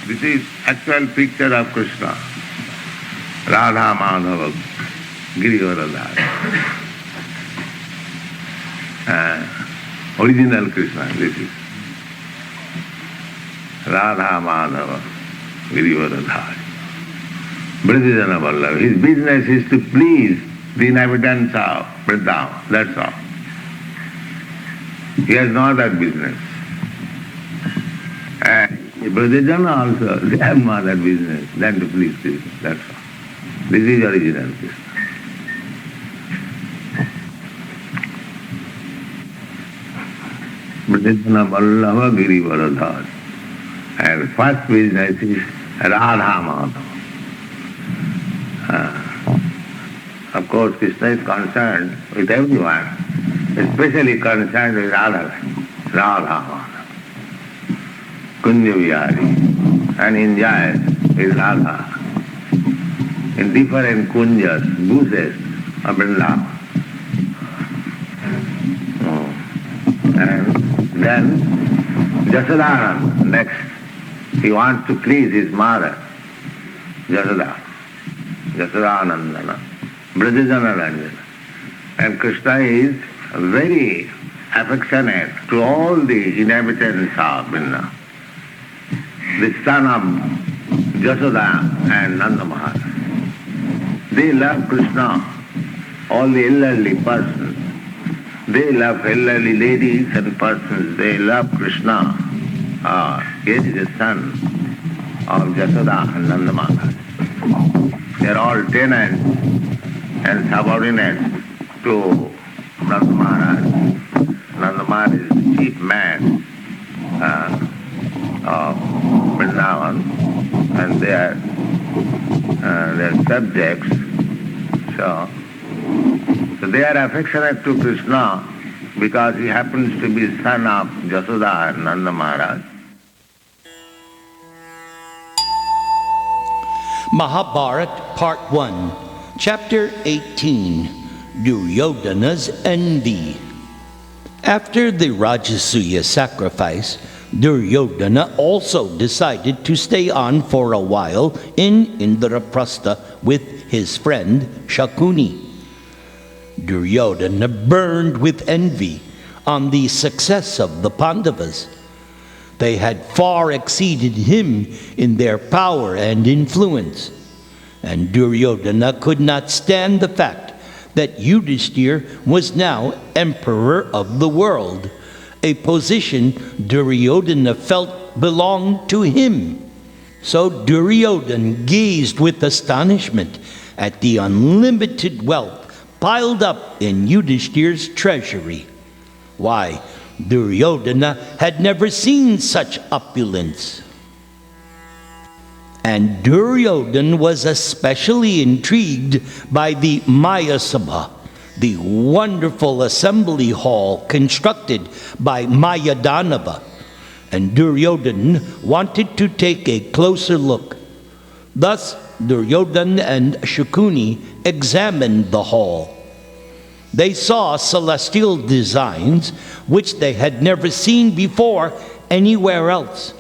This is actual picture of Krishna. Radha Madhava Girivaradhari. Original Krishna, this is. Radha Madhava Girivaradhari. Duryodhana Vallabha. His business is to please the inhabitants of Vrindavan, that's all. He has no other business. And Duryodhana also, they have no other business than to please Krishna, that's all. This is original Krishna. Duryodhana Vallabha Girivaradhari. And first business is Radha Madhava. Of course, Krishna is concerned with everyone, especially concerned with Radha Madhava, Kunja Vihari, and enjoys with Radha in different kunjas, bushes of Vrindavan. And then Jasodhana next. He wants to please his mother, Jasodanandana, Duryodhana Ranjana. And Krishna is very affectionate to all the inhabitants of Vrindavan. The son of Jasoda and Nanda Maharaj. They love Krishna, all the elderly persons. They love elderly ladies and persons. They love Krishna. He is the son of Jasoda and Nanda Maharaj. They are all tenants and subordinates to Nanda Maharaj. Nanda Maharaj is the chief man of Vrindavan, and they are subjects. So they are affectionate to Krishna because he happens to be son of Jasoda and Nanda Maharaj. Maha-Bharata Part 1, Chapter 18, Duryodhana's Envy. After the Rajasuya sacrifice, Duryodhana also decided to stay on for a while in Indraprastha with his friend Shakuni. Duryodhana burned with envy on the success of the Pandavas. They had far exceeded him in their power and influence, and Duryodhana could not stand the fact that Yudhishthira was now emperor of the world, a position Duryodhana felt belonged to him. So Duryodhana gazed with astonishment at the unlimited wealth piled up in Yudhishthira's treasury. Why, Duryodhana had never seen such opulence. And Duryodhana was especially intrigued by the Mayasabha, the wonderful assembly hall constructed by Mayadanava, and Duryodhana wanted to take a closer look. Thus, Duryodhana and Shakuni examined the hall. They saw celestial designs which they had never seen before anywhere else.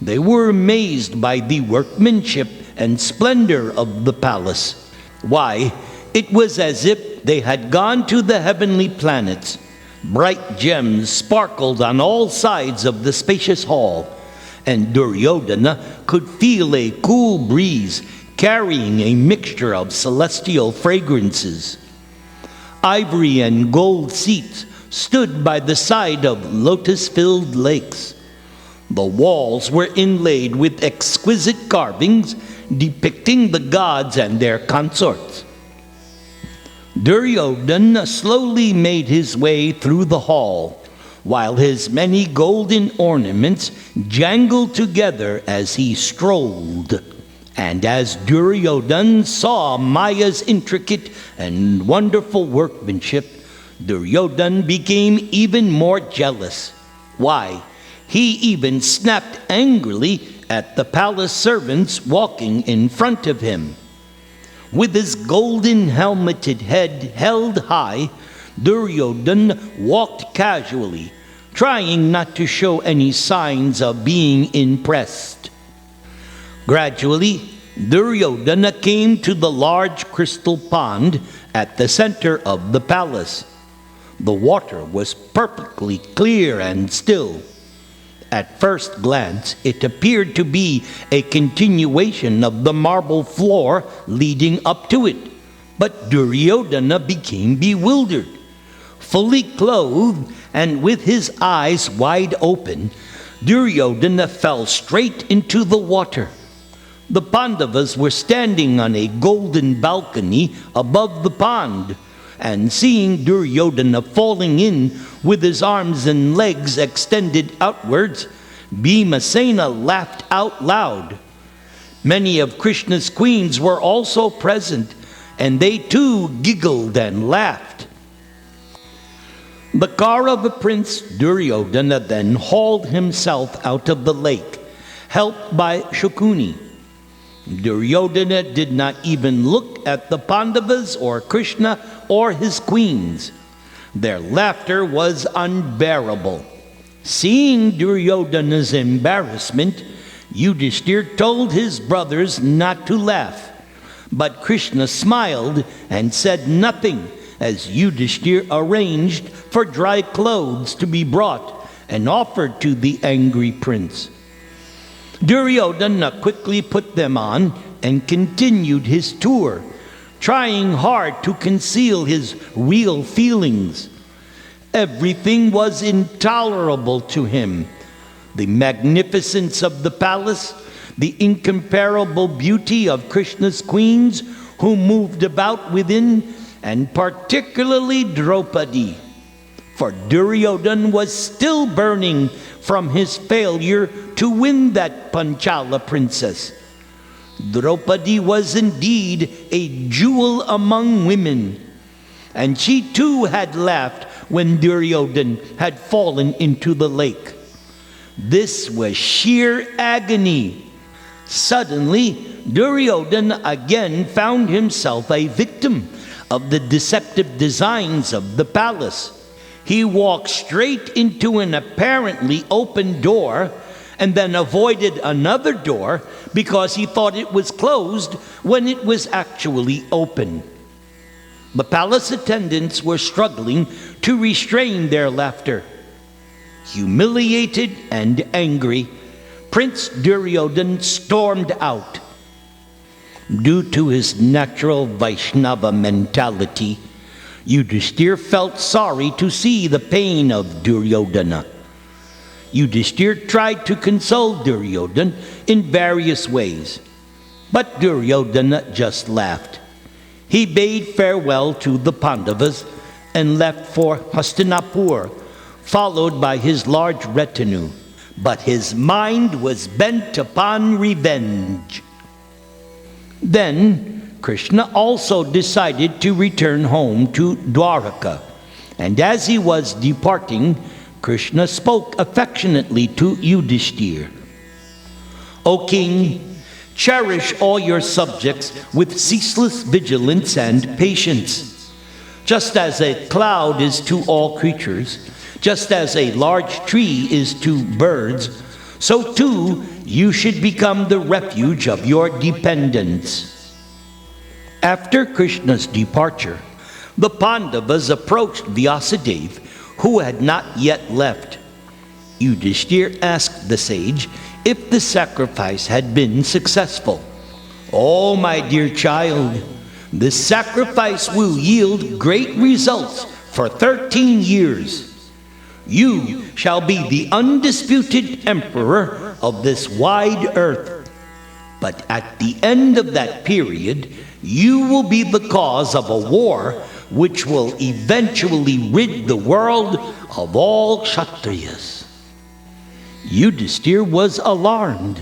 They were amazed by the workmanship and splendor of the palace. Why, it was as if they had gone to the heavenly planets. Bright gems sparkled on all sides of the spacious hall, and Duryodhana could feel a cool breeze carrying a mixture of celestial fragrances. Ivory and gold seats stood by the side of lotus-filled lakes. The walls were inlaid with exquisite carvings depicting the gods and their consorts. Duryodhana slowly made his way through the hall, while his many golden ornaments jangled together as he strolled. And as Duryodhana saw Maya's intricate and wonderful workmanship, Duryodhana became even more jealous. Why, he even snapped angrily at the palace servants walking in front of him. With his golden helmeted head held high, Duryodhana walked casually, trying not to show any signs of being impressed. Gradually, Duryodhana came to the large crystal pond at the center of the palace. The water was perfectly clear and still. At first glance, it appeared to be a continuation of the marble floor leading up to it. But Duryodhana became bewildered. Fully clothed and with his eyes wide open, Duryodhana fell straight into the water. The Pandavas were standing on a golden balcony above the pond, and seeing Duryodhana falling in with his arms and legs extended outwards, Bhimasena laughed out loud. Many of Krishna's queens were also present, and they too giggled and laughed. The Kaurava prince Duryodhana then hauled himself out of the lake, helped by Shukuni. Duryodhana did not even look at the Pandavas or Krishna or his queens. Their laughter was unbearable. Seeing Duryodhana's embarrassment, Yudhishthir told his brothers not to laugh. But Krishna smiled and said nothing as Yudhishthir arranged for dry clothes to be brought and offered to the angry prince. Duryodhana quickly put them on and continued his tour, trying hard to conceal his real feelings. Everything was intolerable to him. The magnificence of the palace, the incomparable beauty of Krishna's queens who moved about within, and particularly Draupadi. For Duryodhana was still burning from his failure to win that Panchala princess. Draupadi was indeed a jewel among women, and she too had laughed when Duryodhana had fallen into the lake. This was sheer agony. Suddenly, Duryodhana again found himself a victim of the deceptive designs of the palace. He walked straight into an apparently open door and then avoided another door because he thought it was closed when it was actually open. The palace attendants were struggling to restrain their laughter. Humiliated and angry, Prince Duryodhana stormed out. Due to his natural Vaishnava mentality, Yudhishthir felt sorry to see the pain of Duryodhana. Yudhishthir tried to console Duryodhana in various ways, but Duryodhana just laughed. He bade farewell to the Pandavas and left for Hastinapur, followed by his large retinue. But his mind was bent upon revenge. Then Krishna also decided to return home to Dwaraka. And as he was departing, Krishna spoke affectionately to Yudhishthir. O king, cherish all your subjects with ceaseless vigilance and patience. Just as a cloud is to all creatures, just as a large tree is to birds, so too you should become the refuge of your dependents. After Krishna's departure, the Pandavas approached Vyasadeva, who had not yet left. Yudhishthir asked the sage if the sacrifice had been successful. "Oh, my dear child, this sacrifice will yield great results for 13 years. You shall be the undisputed emperor of this wide earth. But at the end of that period, you will be the cause of a war which will eventually rid the world of all Kshatriyas." Yudhishthir was alarmed,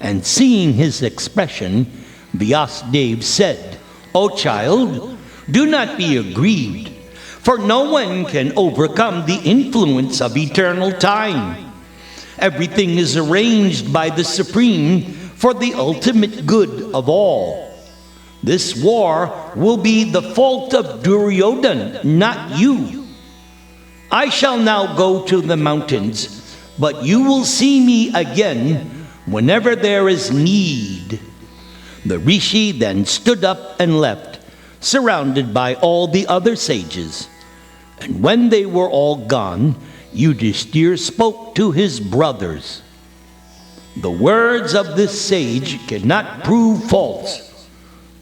and seeing his expression, Vyasadeva said, "O child, do not be aggrieved, for no one can overcome the influence of eternal time. Everything is arranged by the Supreme for the ultimate good of all. This war will be the fault of Duryodhana, not you. I shall now go to the mountains, but you will see me again whenever there is need." The rishi then stood up and left, surrounded by all the other sages. And when they were all gone, Yudhishthir spoke to his brothers. "The words of this sage cannot prove false,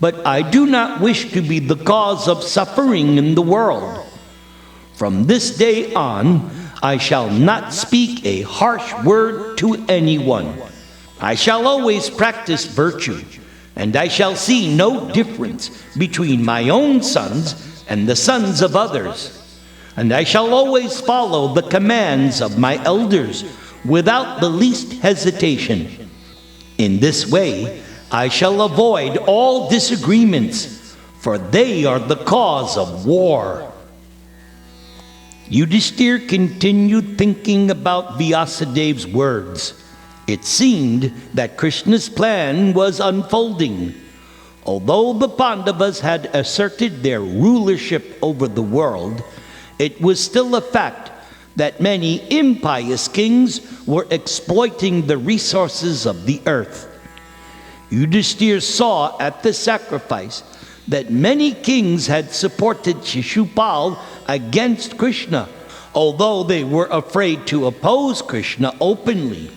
but I do not wish to be the cause of suffering in the world. From this day on, I shall not speak a harsh word to anyone. I shall always practice virtue, and I shall see no difference between my own sons and the sons of others. And I shall always follow the commands of my elders without the least hesitation. In this way, I shall avoid all disagreements, for they are the cause of war." Yudhishthir continued thinking about Vyasadev's words. It seemed that Krishna's plan was unfolding. Although the Pandavas had asserted their rulership over the world, it was still a fact that many impious kings were exploiting the resources of the earth. Yudhishthir saw at the sacrifice that many kings had supported Shishupal against Krishna, although they were afraid to oppose Krishna openly.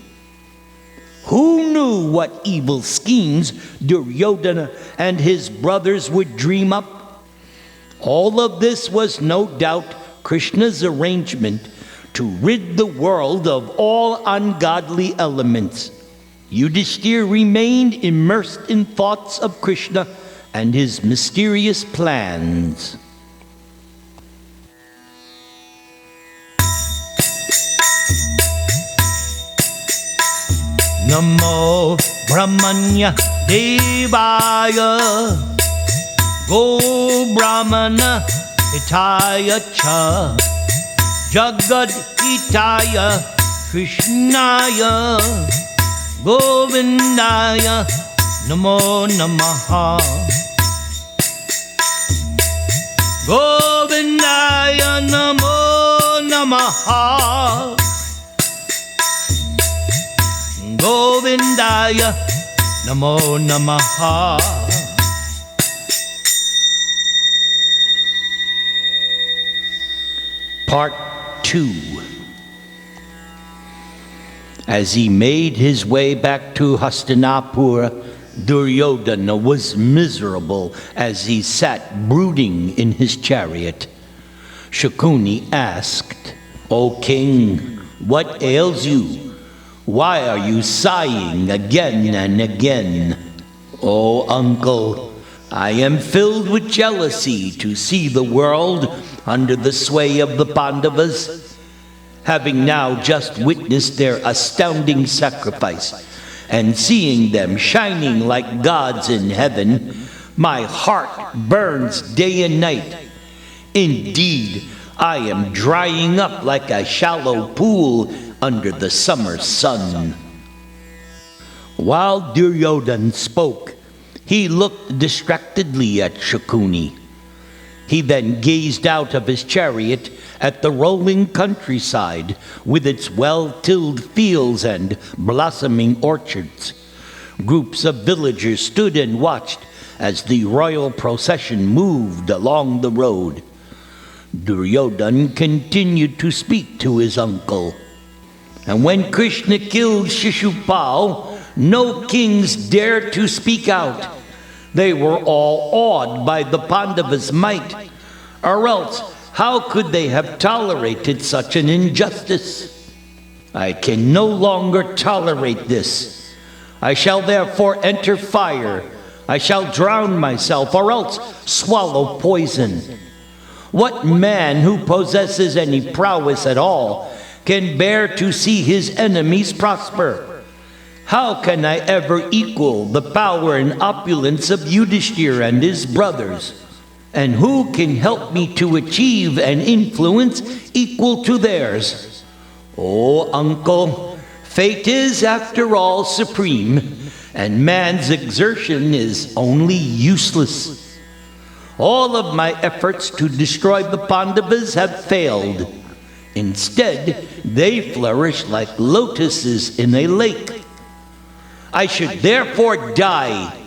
Who knew what evil schemes Duryodhana and his brothers would dream up? All of this was no doubt Krishna's arrangement to rid the world of all ungodly elements. Yudhishthir remained immersed in thoughts of Krishna and his mysterious plans. Namo Brahmanya Devaya Go Brahmana Hitaya Cha Jagad Hitaya Krishnaya Govindaya Namo Namaha Govindaya Namo Namaha Govindaya Namo Namaha. Part 2. As he made his way back to Hastinapur, Duryodhana was miserable as he sat brooding in his chariot. Shakuni asked, "O king, what ails you? Why are you sighing again and again?" "Oh, uncle, I am filled with jealousy to see the world under the sway of the Pandavas. Having now just witnessed their astounding sacrifice and seeing them shining like gods in heaven, my heart burns day and night. Indeed, I am drying up like a shallow pool under the summer sun." While Duryodhana spoke, he looked distractedly at Shakuni. He then gazed out of his chariot at the rolling countryside with its well-tilled fields and blossoming orchards. Groups of villagers stood and watched as the royal procession moved along the road. Duryodhana continued to speak to his uncle. "And when Krishna killed Shishupal, no kings dared to speak out. They were all awed by the Pandavas' might, or else how could they have tolerated such an injustice? I can no longer tolerate this. I shall therefore enter fire. I shall drown myself, or else swallow poison. What man who possesses any prowess at all can bear to see his enemies prosper? How can I ever equal the power and opulence of Yudhishthir and his brothers? And who can help me to achieve an influence equal to theirs? Oh, uncle, fate is after all supreme, and man's exertion is only useless. All of my efforts to destroy the Pandavas have failed. Instead, they flourish like lotuses in a lake. I should therefore die.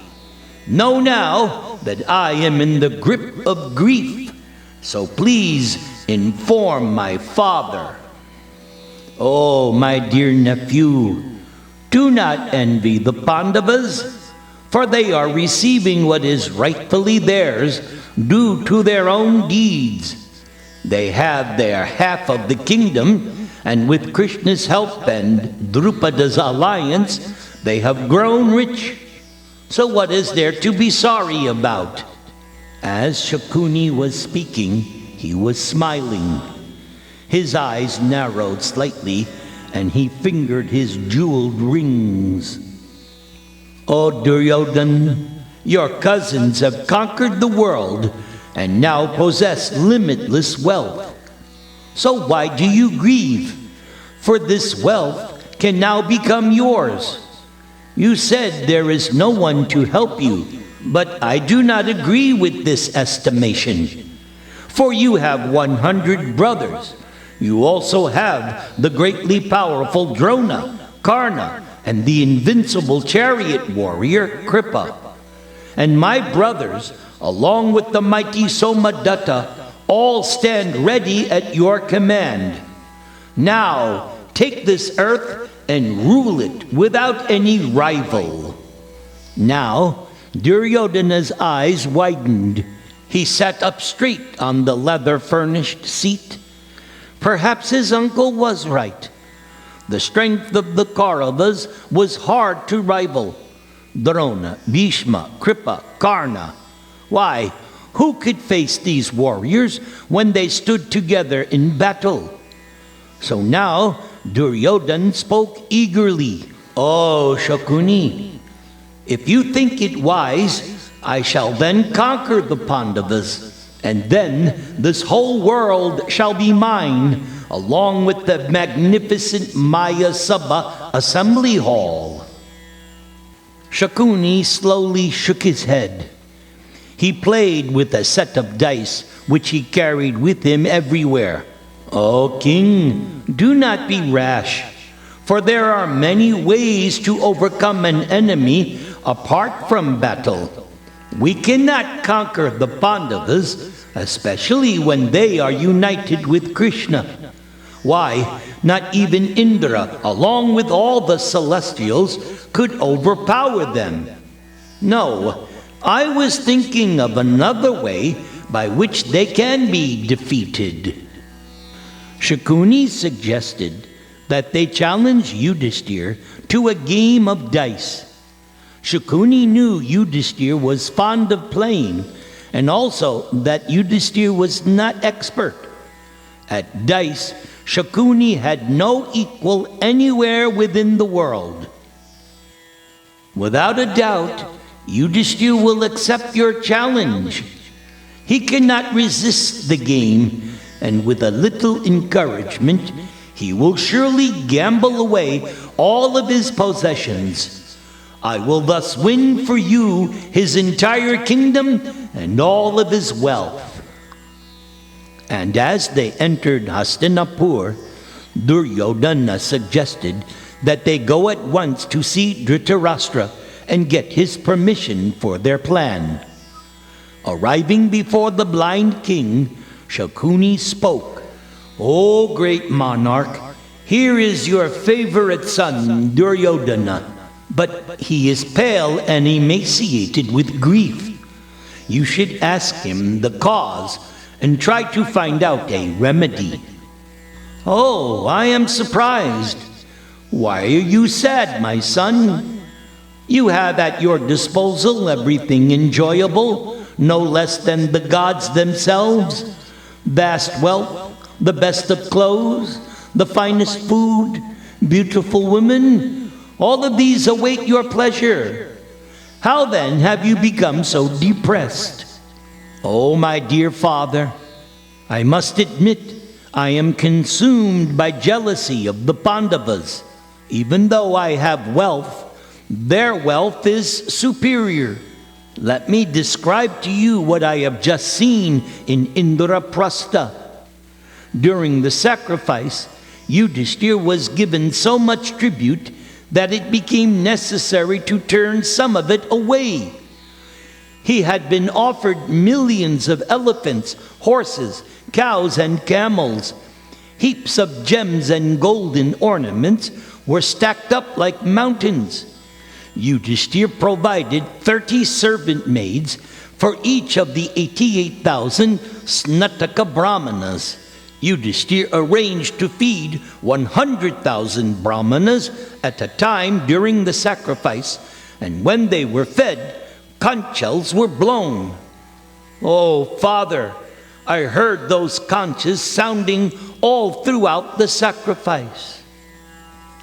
Know now that I am in the grip of grief, so please inform my father. Oh, my dear nephew, do not envy the Pandavas, for they are receiving what is rightfully theirs due to their own deeds. They have their half of the kingdom, and with Krishna's help and Drupada's alliance, they have grown rich. So what is there to be sorry about? As Shakuni was speaking, he was smiling. His eyes narrowed slightly, and he fingered his jeweled rings. O Duryodhana, your cousins have conquered the world and now possess limitless wealth. So why do you grieve? For this wealth can now become yours. You said there is no one to help you, but I do not agree with this estimation. For you have 100 brothers. You also have the greatly powerful Drona, Karna, and the invincible chariot warrior Kripa. And my brothers, along with the mighty Somadatta, all stand ready at your command. Now, take this earth and rule it without any rival. Now, Duryodhana's eyes widened. He sat up straight on the leather-furnished seat. Perhaps his uncle was right. The strength of the Kauravas was hard to rival. Drona, Bhishma, Kripa, Karna. Why, who could face these warriors when they stood together in battle? So now Duryodhana spoke eagerly. Oh, Shakuni, if you think it wise, I shall then conquer the Pandavas, and then this whole world shall be mine, along with the magnificent Maha-Bharata assembly hall. Shakuni slowly shook his head. He played with a set of dice which he carried with him everywhere. O king, do not be rash, for there are many ways to overcome an enemy apart from battle. We cannot conquer the Pandavas, especially when they are united with Krishna. Why, not even Indra, along with all the celestials, could overpower them. No, I was thinking of another way by which they can be defeated. Shakuni suggested that they challenge Yudhishthir to a game of dice. Shakuni knew Yudhishthir was fond of playing, and also that Yudhishthir was not expert. At dice, Shakuni had no equal anywhere within the world. Without a doubt, Yudhishthir will accept your challenge. He cannot resist the game, and with a little encouragement, he will surely gamble away all of his possessions. I will thus win for you his entire kingdom and all of his wealth. And as they entered Hastinapur, Duryodhana suggested that they go at once to see Dhritarashtra and get his permission for their plan. Arriving before the blind king, Shakuni spoke. O great monarch, here is your favorite son, Duryodhana, but he is pale and emaciated with grief. You should ask him the cause and try to find out a remedy. Oh, I am surprised. Why are you sad, my son? You have at your disposal everything enjoyable, no less than the gods themselves. Vast wealth, the best of clothes, the finest food, beautiful women, all of these await your pleasure. How then have you become so depressed? Oh, my dear father, I must admit I am consumed by jealousy of the Pandavas. Even though I have wealth, their wealth is superior. Let me describe to you what I have just seen in Indraprastha. During the sacrifice, Yudhishthir was given so much tribute that it became necessary to turn some of it away. He had been offered millions of elephants, horses, cows, and camels. Heaps of gems and golden ornaments were stacked up like mountains. Yudhishthir provided 30 servant maids for each of the 88,000 Snataka Brahmanas. Yudhishthir arranged to feed 100,000 Brahmanas at a time during the sacrifice, and when they were fed, conchs were blown. Oh, Father, I heard those conchs sounding all throughout the sacrifice.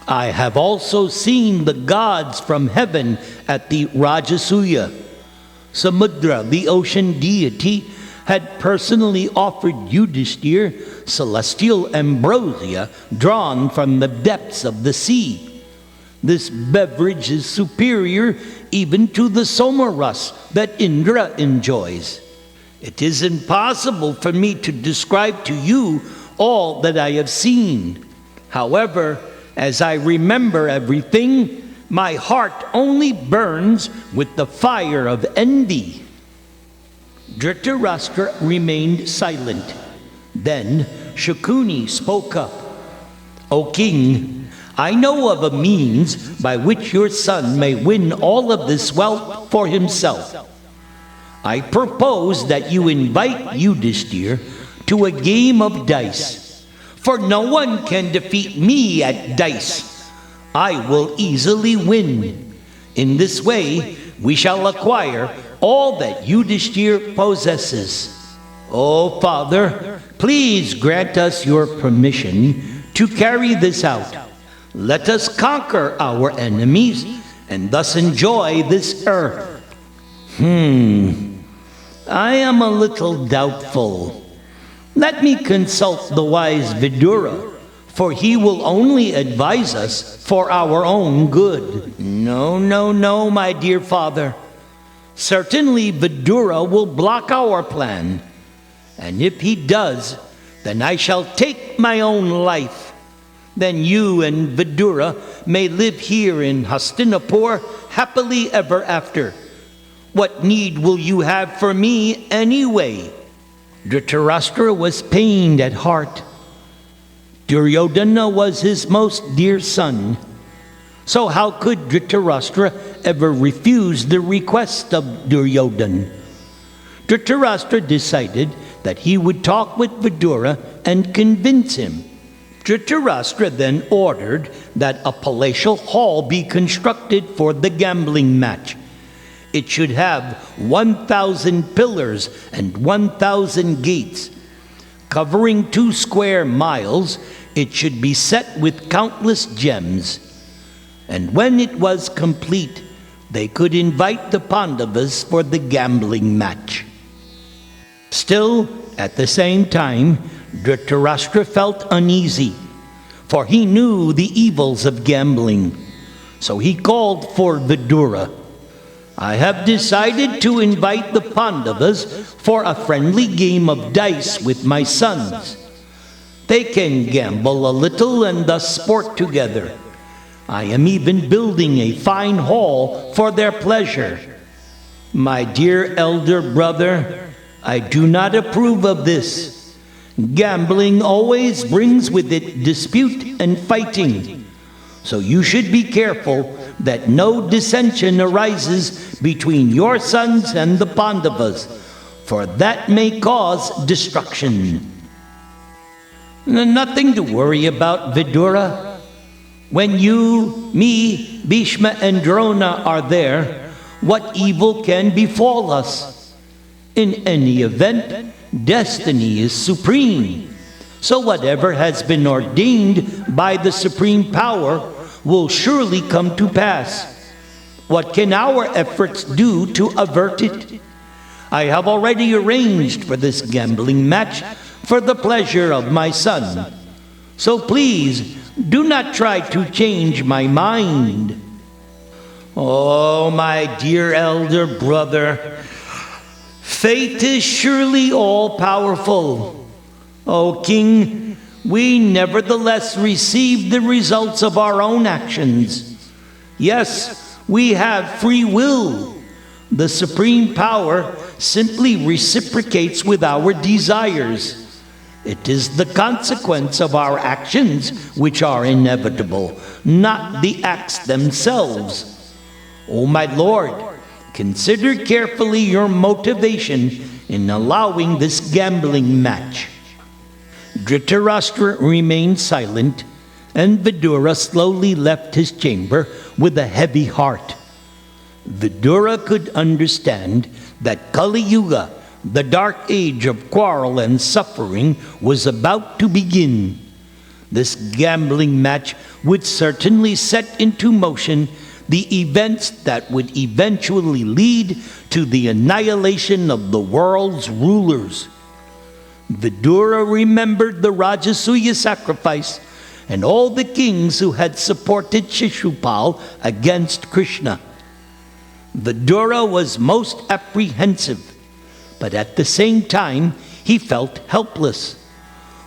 I have also seen the gods from heaven at the Rajasuya. Samudra, the ocean deity, had personally offered Yudhishthir celestial ambrosia drawn from the depths of the sea. This beverage is superior even to the somaras that Indra enjoys. It is impossible for me to describe to you all that I have seen. However, as I remember everything, my heart only burns with the fire of envy. Dhritarashtra remained silent. Then Shakuni spoke up. O king, I know of a means by which your son may win all of this wealth for himself. I propose that you invite Yudhishthir to a game of dice, for no one can defeat me at dice. I will easily win. In this way, we shall acquire all that Yudhishthir possesses. Oh, Father, please grant us your permission to carry this out. Let us conquer our enemies and thus enjoy this earth. I am a little doubtful. Let me consult the wise Vidura, for he will only advise us for our own good. No, my dear father. Certainly Vidura will block our plan. And if he does, then I shall take my own life. Then you and Vidura may live here in Hastinapur happily ever after. What need will you have for me anyway? Dhritarashtra was pained at heart. Duryodhana was his most dear son. So how could Dhritarashtra ever refuse the request of Duryodhana? Dhritarashtra decided that he would talk with Vidura and convince him. Dhritarashtra then ordered that a palatial hall be constructed for the gambling match. It should have 1,000 pillars and 1,000 gates. Covering 2 square miles, it should be set with countless gems. And when it was complete, they could invite the Pandavas for the gambling match. Still, at the same time, Dhritarashtra felt uneasy, for he knew the evils of gambling. So he called for Vidura. I have decided to invite the Pandavas for a friendly game of dice with my sons. They can gamble a little and thus sport together. I am even building a fine hall for their pleasure. My dear elder brother, I do not approve of this. Gambling always brings with it dispute and fighting. So you should be careful that no dissension arises between your sons and the Pandavas, for that may cause destruction. Nothing to worry about, Vidura. When you, me, Bhishma, and Drona are there, what evil can befall us? In any event, destiny is supreme. So whatever has been ordained by the supreme power will surely come to pass. What can our efforts do to avert it? I have already arranged for this gambling match for the pleasure of my son. So please, do not try to change my mind. Oh, my dear elder brother, fate is surely all-powerful. O king, we nevertheless receive the results of our own actions. Yes, we have free will. The supreme power simply reciprocates with our desires. It is the consequence of our actions which are inevitable, not the acts themselves. O my Lord, consider carefully your motivation in allowing this gambling match. Dhritarashtra remained silent, and Vidura slowly left his chamber with a heavy heart. Vidura could understand that Kali Yuga, the dark age of quarrel and suffering, was about to begin. This gambling match would certainly set into motion the events that would eventually lead to the annihilation of the world's rulers. Vidura remembered the Rajasuya sacrifice and all the kings who had supported Shishupal against Krishna. Vidura was most apprehensive, but at the same time he felt helpless.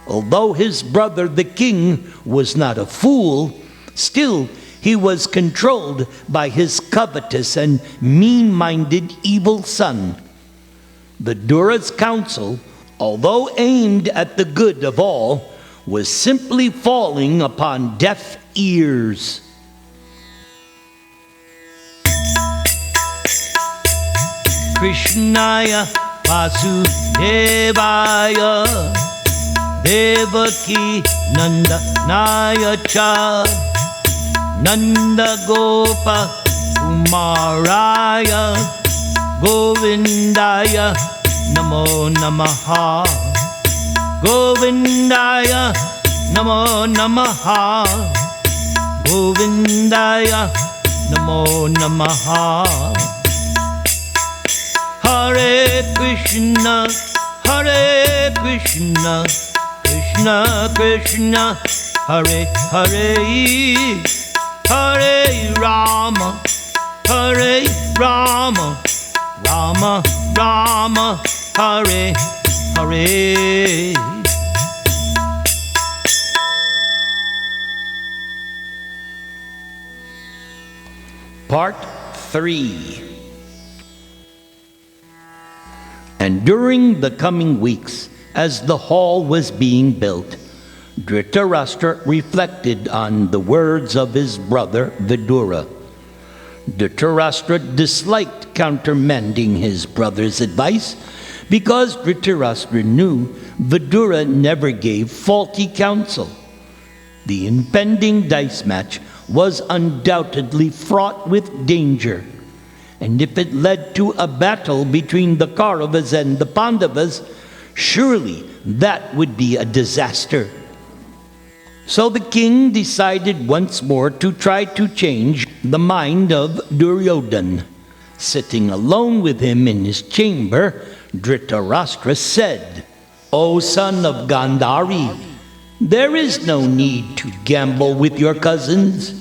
Although his brother the king was not a fool, still he was controlled by his covetous and mean-minded evil son. Vidura's counsel, although aimed at the good of all, was simply falling upon deaf ears. Krishnaya Vasudevaya Devaki Nandanaya Cha Nanda Gopa Kumaraya Govindaya Namo Namaha Govindaya Namo Namaha Govindaya Namo Namaha Hare Krishna Krishna Krishna Hare Hare Hare Rama Rama Rama Hare Hare. Part 3. And during the coming weeks, as the hall was being built, Dhritarashtra reflected on the words of his brother Vidura. Dhritarashtra disliked countermanding his brother's advice because Dhritarashtra knew Vidura never gave faulty counsel. The impending dice match was undoubtedly fraught with danger, and if it led to a battle between the Kauravas and the Pandavas, surely that would be a disaster. So the king decided once more to try to change the mind of Duryodhana. Sitting alone with him in his chamber, Dhritarashtra said, "O son of Gandhari, there is no need to gamble with your cousins.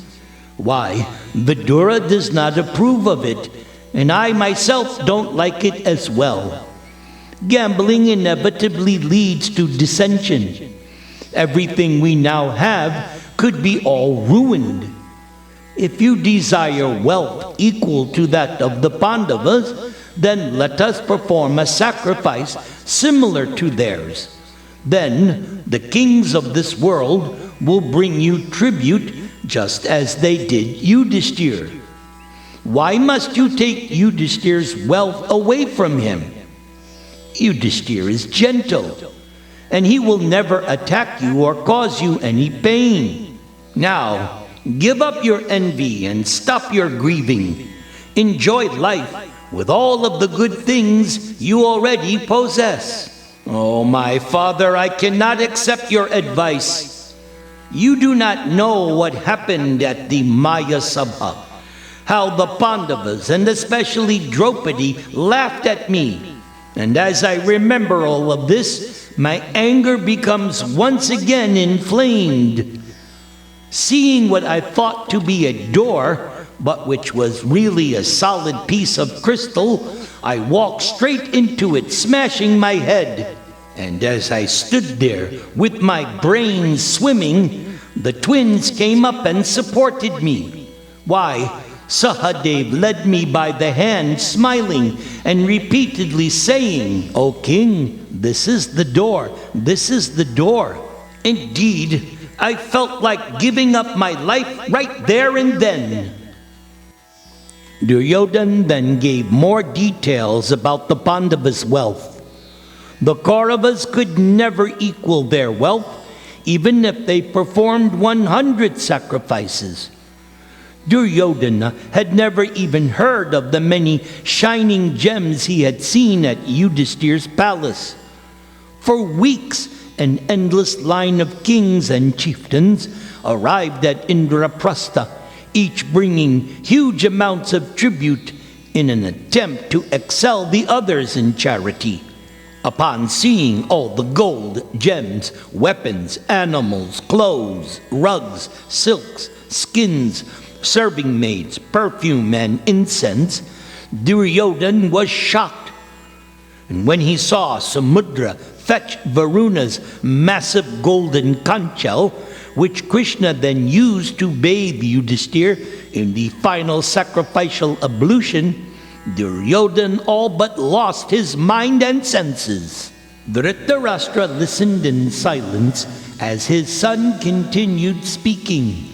Why, Vidura does not approve of it, and I myself don't like it as well. Gambling inevitably leads to dissension. Everything we now have could be all ruined. If you desire wealth equal to that of the Pandavas, then let us perform a sacrifice similar to theirs. Then the kings of this world will bring you tribute just as they did Yudhishthir. Why must you take Yudhishthir's wealth away from him? Yudhishthir is gentle, and he will never attack you or cause you any pain. Now, give up your envy and stop your grieving. Enjoy life with all of the good things you already possess." "Oh, my father, I cannot accept your advice. You do not know what happened at the Maha-Bharata, how the Pandavas, and especially Draupadi, laughed at me. And as I remember all of this, my anger becomes once again inflamed. Seeing what I thought to be a door, but which was really a solid piece of crystal, I walked straight into it, smashing my head. And as I stood there with my brain swimming, the twins came up and supported me. Why, Sahadev led me by the hand, smiling and repeatedly saying, "O king, this is the door, this is the door." Indeed, I felt like giving up my life right there and then. Duryodhana then gave more details about the Pandavas' wealth. The Kauravas could never equal their wealth, even if they performed 100 sacrifices. Duryodhana had never even heard of the many shining gems he had seen at Yudhishthir's palace. For weeks, an endless line of kings and chieftains arrived at Indraprastha, each bringing huge amounts of tribute in an attempt to excel the others in charity. Upon seeing all the gold, gems, weapons, animals, clothes, rugs, silks, skins, serving maids, perfume, and incense, Duryodhana was shocked. And when he saw Samudra fetch Varuna's massive golden conchal, which Krishna then used to bathe Yudhishthir in the final sacrificial ablution, Duryodhana all but lost his mind and senses. Dhritarashtra listened in silence as his son continued speaking.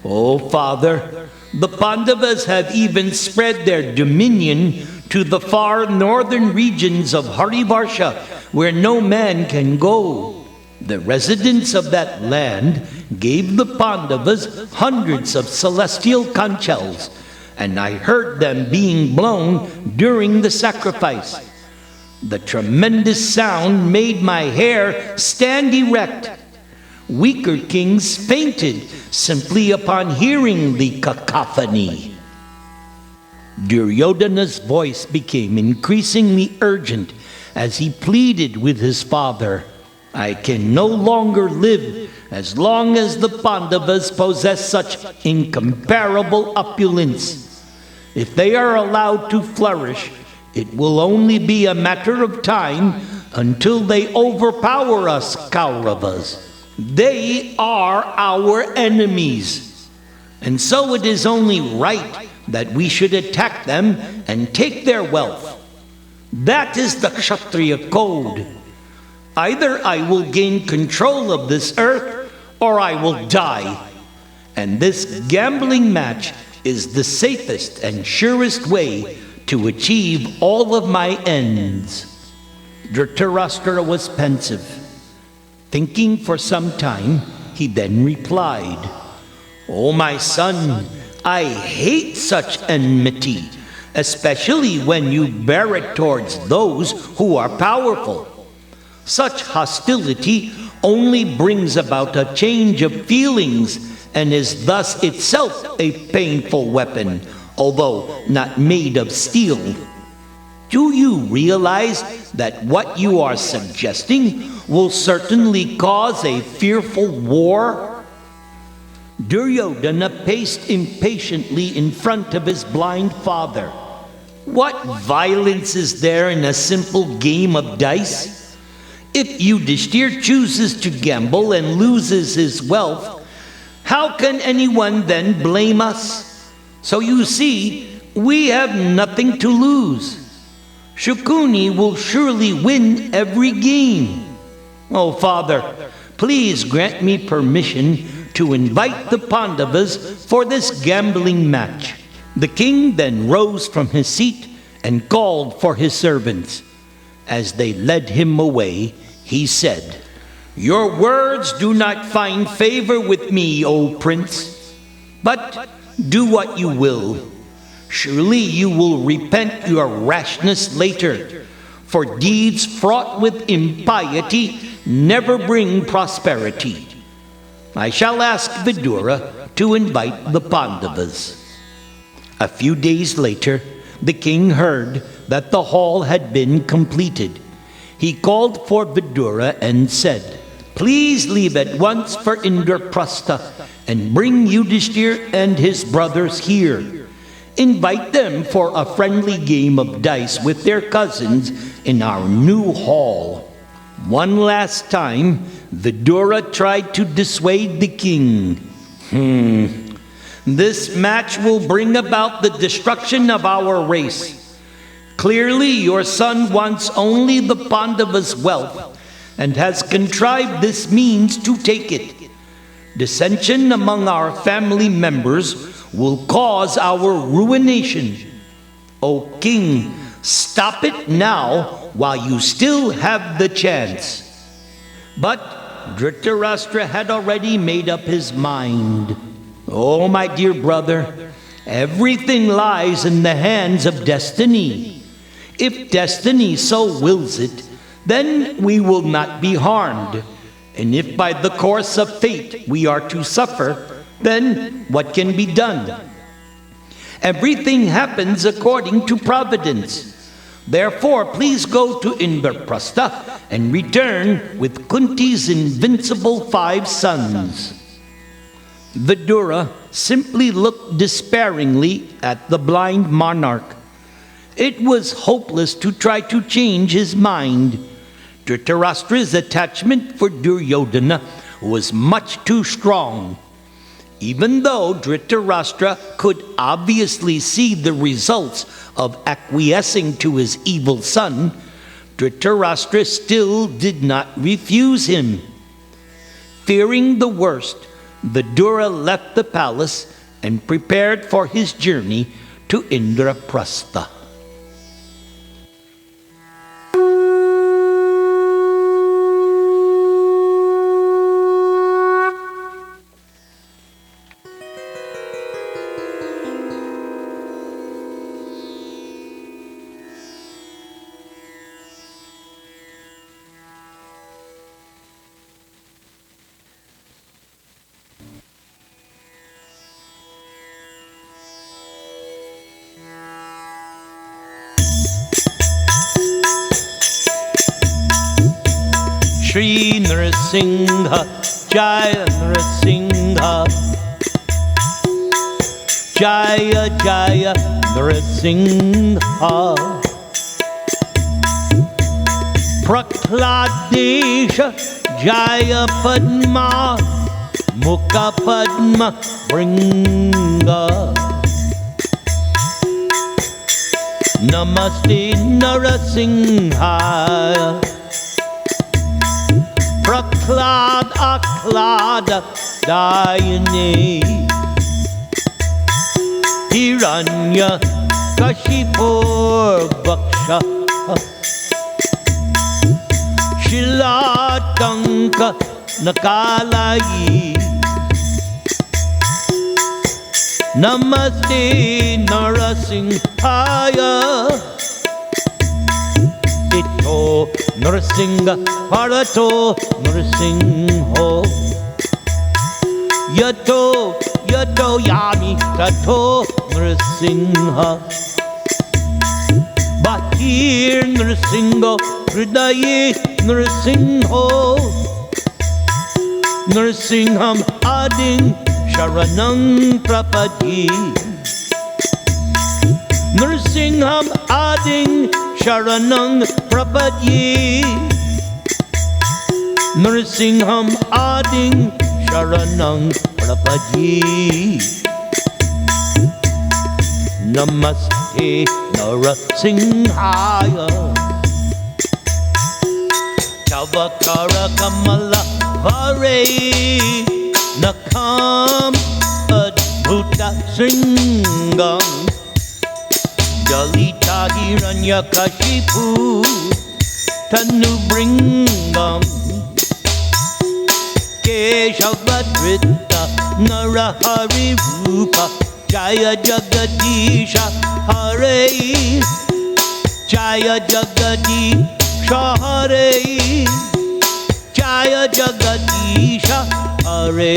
"O father, the Pandavas have even spread their dominion to the far northern regions of Harivarsha, where no man can go. The residents of that land gave the Pandavas hundreds of celestial conchals, and I heard them being blown during the sacrifice. The tremendous sound made my hair stand erect. Weaker kings fainted simply upon hearing the cacophony." Duryodhana's voice became increasingly urgent as he pleaded with his father, "I can no longer live as long as the Pandavas possess such incomparable opulence. If they are allowed to flourish, it will only be a matter of time until they overpower us Kauravas. They are our enemies, and so it is only right that we should attack them and take their wealth. That is the Kshatriya code. Either I will gain control of this earth, or I will die. And this gambling match is the safest and surest way to achieve all of my ends." Dhritarashtra was pensive. Thinking for some time, he then replied, "O my son, I hate such enmity, especially when you bear it towards those who are powerful. Such hostility only brings about a change of feelings and is thus itself a painful weapon, although not made of steel. Do you realize that what you are suggesting will certainly cause a fearful war?" Duryodhana paced impatiently in front of his blind father. What violence is there in a simple game of dice? If Yudhishthir chooses to gamble and loses his wealth, how can anyone then blame us? So you see, we have nothing to lose. Shukuni will surely win every game. Oh, father, please grant me permission to invite the Pandavas for this gambling match." The king then rose from his seat and called for his servants. As they led him away, he said, "Your words do not find favor with me, O prince. But do what you will. Surely you will repent your rashness later, for deeds fraught with impiety never bring prosperity. I shall ask Vidura to invite the Pandavas." A few days later, the king heard that the hall had been completed. He called for Vidura and said, "Please leave at once for Indraprastha and bring Yudhishthir and his brothers here. Invite them for a friendly game of dice with their cousins in our new hall." One last time, Vidura tried to dissuade the king. This match will bring about the destruction of our race. Clearly, your son wants only the Pandavas' wealth and has contrived this means to take it. Dissension among our family members will cause our ruination. O king, stop it now while you still have the chance. But Dhritarashtra had already made up his mind. Oh, my dear brother, everything lies in the hands of destiny. If destiny so wills it, then we will not be harmed. And if by the course of fate we are to suffer, then what can be done? Everything happens according to providence. Therefore, please go to Indraprastha and return with Kunti's invincible 5 sons. Vidura simply looked despairingly at the blind monarch. It was hopeless to try to change his mind. Dhritarashtra's attachment for Duryodhana was much too strong. Even though Dhritarashtra could obviously see the results of acquiescing to his evil son, Dhritarashtra still did not refuse him. Fearing the worst, Vidura left the palace and prepared for his journey to Indraprastha. Shri Nrsimha, Jaya Nrsimha, Jaya Jaya Nrsimha. Prakladesha, Jaya Padma, Mukha Padma Bringa. Namaste Narasimha. Praklad Aklada Dayane Hiranya Kashipur Baksha Shilatanka Nakalayi Namaste Narasimhaya Ito Nrsimha Parato Nrsimho Yato Yato Yami Tato Nrsimha Bahir Nrsimho Hridaye Nrsimho Nrsimham Adin Sharanam Prapadye Nrsimham Adin Sharanam Prapadye Nrsimham Adin Sharanam Prapadye Namaste Narasimhaya Tavakara Kamala Hare Nakam Adbhuta Singam Dalita Hiranyakashipu Tanu Bringam Keshavadrita Narahari Rupa Jaya Jagadisha Hare Jaya Jagadisha Hare Jaya Jagadisha Hare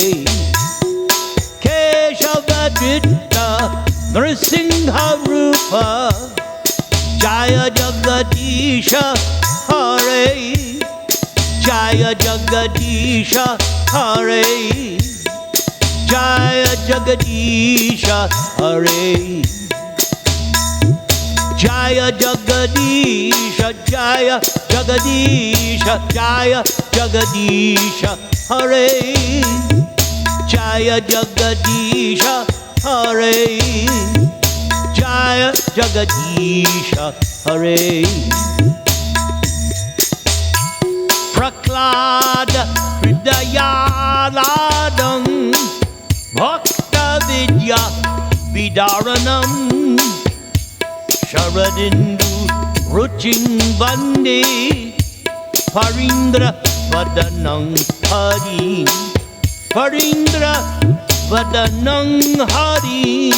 Keshavadrita Nrsimha Rupa Jaya Jagadisha Hare Jaya Jagadisha Hare Jaya Jagadisha Hare Jaya Jagadisha Jaya Jagadisha Jaya Jagadisha Hare Jaya Jagadisha Hare, Jaya Jagadisha Hare. Praklada Hridayaladam Bhakta Vidya Vidaranam Sharadindu Ruchim Vande Parindra Vadanang Hari Parindra Vadanang Hari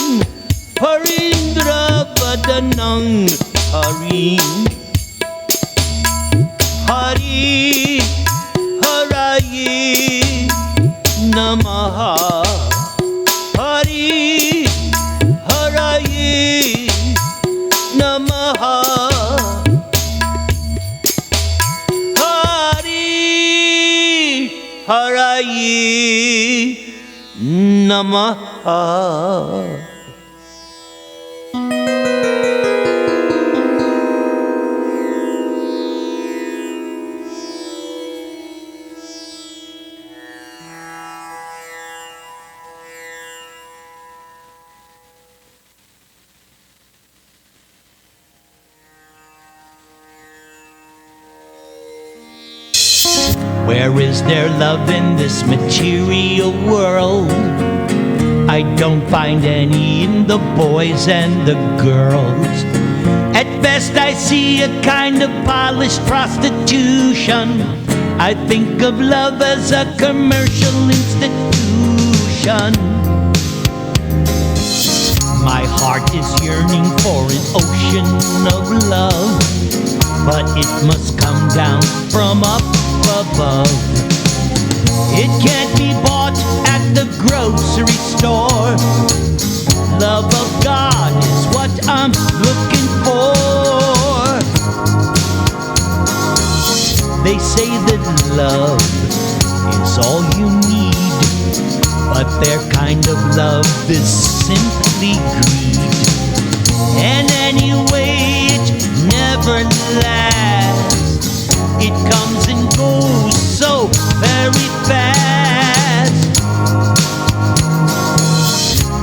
Parindra Vadanang Hari Hari Haraye Namaha Hari Haraye Namaha Hari Haraye Namaha. Where is there love in this material world? I don't find any in the boys and the girls. At best I see a kind of polished prostitution. I think of love as a commercial institution. My heart is yearning for an ocean of love, but it must come down from up above. It can't be bought at the grocery store. Love of God is what I'm looking for. They say that love is all you need, but their kind of love is simply greed. And anyway, it never lasts. It comes and goes so very fast.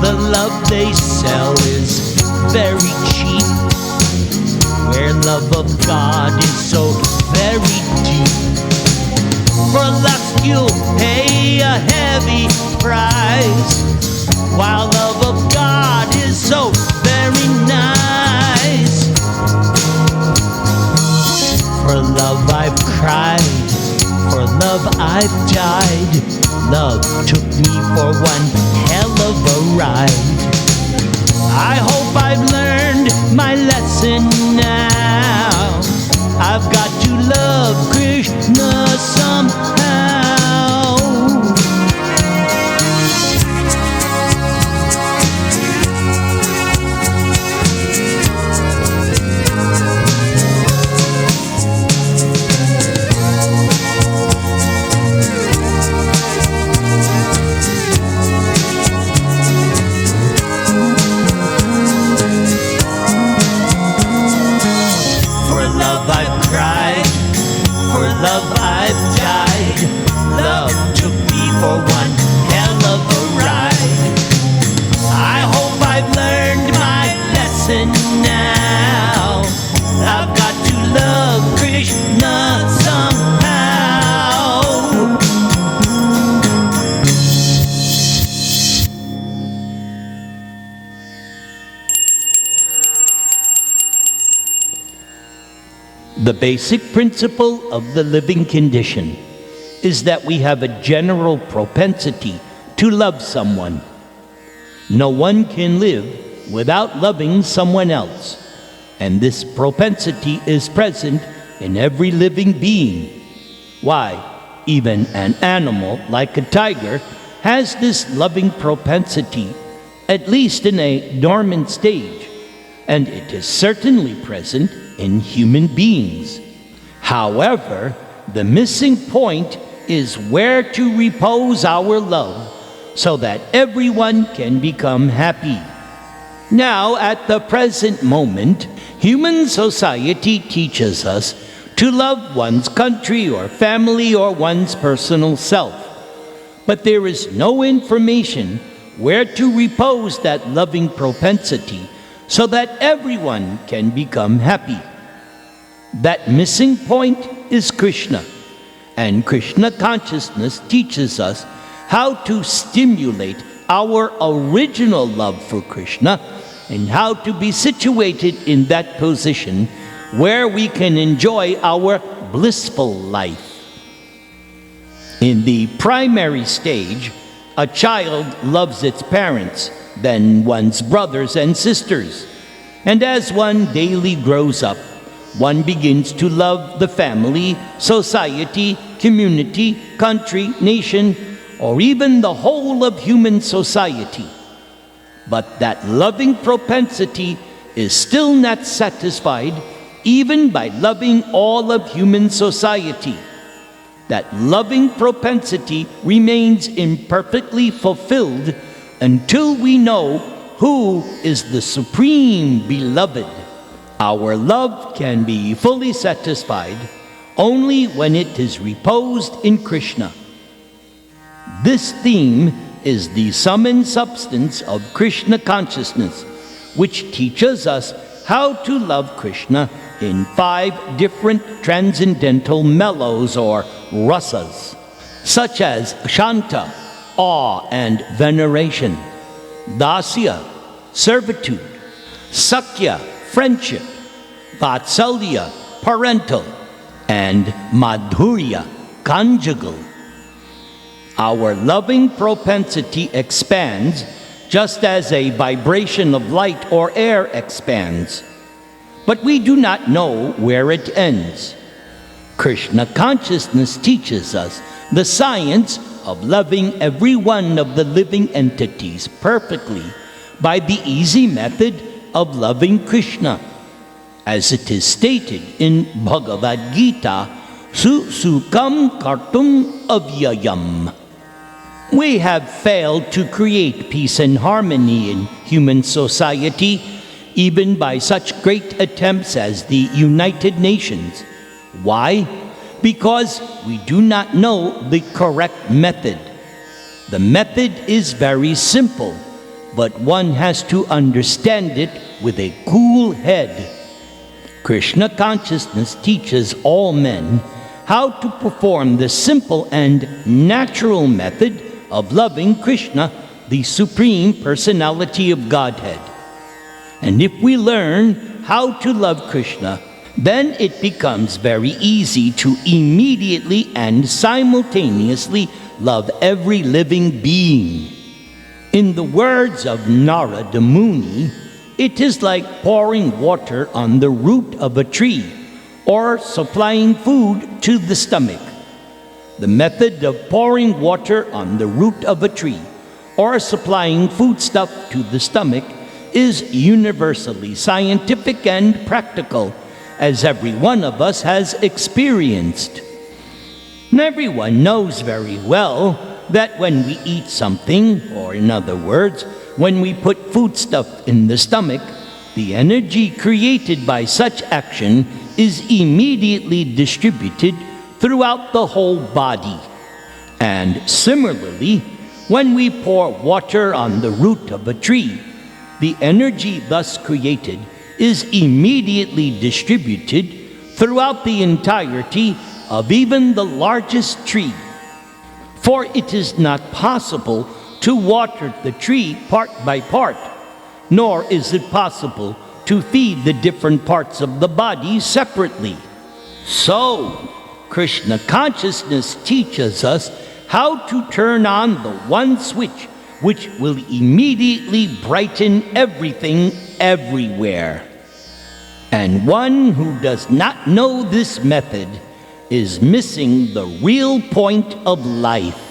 The love they sell is very cheap, where love of God is so very deep. For lust you'll pay a heavy price, while love of God is so very nice. For love I've cried, for love I've died. Love took me for one hell of a ride. I hope I've learned my lesson now. I've got to love Krishna somehow. Love I've died. Love took me for one hell of a ride. I hope I've learned my lesson now. I've got to love Krishna somehow. The basic principle of the living condition is that we have a general propensity to love someone. No one can live without loving someone else, and this propensity is present in every living being. Why, even an animal like a tiger has this loving propensity, at least in a dormant stage, and it is certainly present in human beings. However, the missing point is where to repose our love so that everyone can become happy. Now, at the present moment, human society teaches us to love one's country or family or one's personal self. But there is no information where to repose that loving propensity so that everyone can become happy. That missing point is Krishna, and Krishna consciousness teaches us how to stimulate our original love for Krishna and how to be situated in that position where we can enjoy our blissful life. In the primary stage, a child loves its parents, then one's brothers and sisters. And as one daily grows up, one begins to love the family, society, community, country, nation, or even the whole of human society. But that loving propensity is still not satisfied even by loving all of human society. That loving propensity remains imperfectly fulfilled until we know who is the supreme beloved. Our love can be fully satisfied only when it is reposed in Krishna. This theme is the sum and substance of Krishna consciousness, which teaches us how to love Krishna in 5 different transcendental mellows or rasas, such as Shanta, awe and veneration, Dasya, servitude, Sakya, friendship, Vatsalya, parental, and Madhurya, conjugal. Our loving propensity expands just as a vibration of light or air expands. But we do not know where it ends. Krishna consciousness teaches us the science of loving every one of the living entities perfectly by the easy method of loving Krishna. As it is stated in Bhagavad Gita, Sukam kartum avyayam. We have failed to create peace and harmony in human society, even by such great attempts as the United Nations. Why? Because we do not know the correct method. The method is very simple, but one has to understand it with a cool head. Krishna consciousness teaches all men how to perform the simple and natural method of loving Krishna, the Supreme Personality of Godhead. And if we learn how to love Krishna, then it becomes very easy to immediately and simultaneously love every living being. In the words of Narada Muni, it is like pouring water on the root of a tree or supplying food to the stomach. The method of pouring water on the root of a tree or supplying foodstuff to the stomach is universally scientific and practical, as every one of us has experienced. And everyone knows very well that when we eat something, or in other words, when we put foodstuff in the stomach, the energy created by such action is immediately distributed throughout the whole body. And similarly, when we pour water on the root of a tree, the energy thus created is immediately distributed throughout the entirety of even the largest tree. For it is not possible to water the tree part by part, nor is it possible to feed the different parts of the body separately. So, Krishna consciousness teaches us how to turn on the one switch which will immediately brighten everything everywhere. And one who does not know this method is missing the real point of life.